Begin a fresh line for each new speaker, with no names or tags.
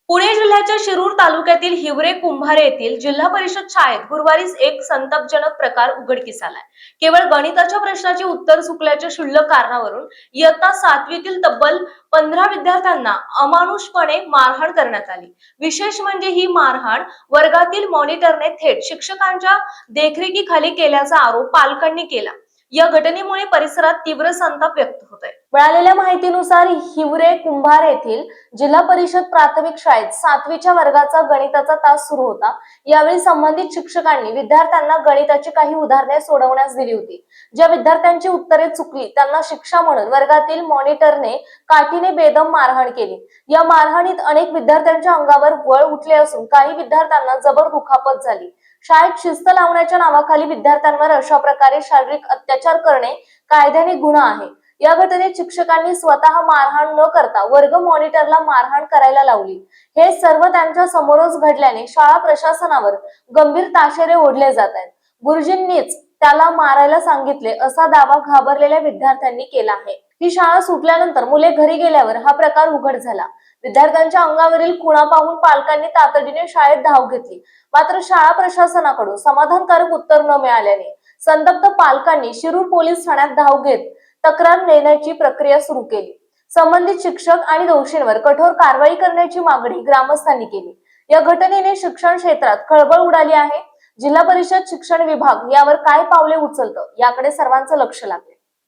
पुणे जिल्ह्याच्या शिरूर तालुक्यातील हिवरे कुंभारे येथील जिल्हा परिषद शाळेत गुरुवारीच एक संतापजनक प्रकार उघडकीस आलाय। केवळ गणिताच्या प्रश्नाचे उत्तर चुकल्याच्या क्षुल्लक कारणावरून इयत्ता 7वीतील तब्बल 15 विद्यार्थ्यांना अमानुषपणे मारहाण करण्यात आली। विशेष म्हणजे ही मारहाण वर्गातील मॉनिटरने थेट शिक्षकांच्या देखरेखीखाली केल्याचा आरोप पालकांनी केला। या घटनेमुळे परिसरात तीव्र संताप व्यक्त होतोय। मिळालेल्या माहितीनुसार हिवरे कुंभार येथील जिल्हा परिषद प्राथमिक शाळेत 7वीच्या वर्गाचा गणिताचा तास सुरू होता। यावेळी संबंधित शिक्षकांनी विद्यार्थ्यांना गणिताची काही उदाहरणे सोडवण्यास दिली होती। ज्या विद्यार्थ्यांची उत्तरे चुकली त्यांना शिक्षा म्हणून वर्गातील मॉनिटरने काठीने बेदम मारहाण केली। या मारहाणीत अनेक विद्यार्थ्यांच्या अंगावर वळ उठले असून काही विद्यार्थ्यांना जबर दुखापत झाली। शाळेत शिस्त लावण्याच्या नावाखाली विद्यार्थ्यांवर अशा प्रकारे शारीरिक अत्याचार करणे कायद्याने गुन्हा आहे। या घटनेत शिक्षकांनी स्वतः मारहाण न करता वर्ग मॉनिटरला मारहाण करायला लावली। हे सर्व त्यांच्या समोरच घडल्याने शाळा प्रशासनावर गंभीर ताशेरे ओढले जात आहेत। गुरुजींनीच त्याला मारायला सांगितले असा दावा घाबरलेल्या विद्यार्थ्यांनी केला आहे। ही शाळा सुटल्यानंतर मुले घरी गेल्यावर हा प्रकार उघड झाला। विद्यार्थ्यांच्या अंगावरील खुणा पाहून पालकांनी तातडीने शाळेत धाव घेतली। मात्र शाळा प्रशासनाकडून समाधानकारक उत्तर न मिळाल्याने संतप्त पालकांनी शिरूर पोलीस ठाण्यात धाव घेत तक्रार देण्याची प्रक्रिया सुरू केली। संबंधित शिक्षक आणि दोषींवर कठोर कारवाई करण्याची मागणी ग्रामस्थांनी केली। या घटनेने शिक्षण क्षेत्रात खळबळ उडाली आहे। जिल्हा परिषद शिक्षण विभाग यावर काय पावले उचलतं याकडे सर्वांचं लक्ष लागले।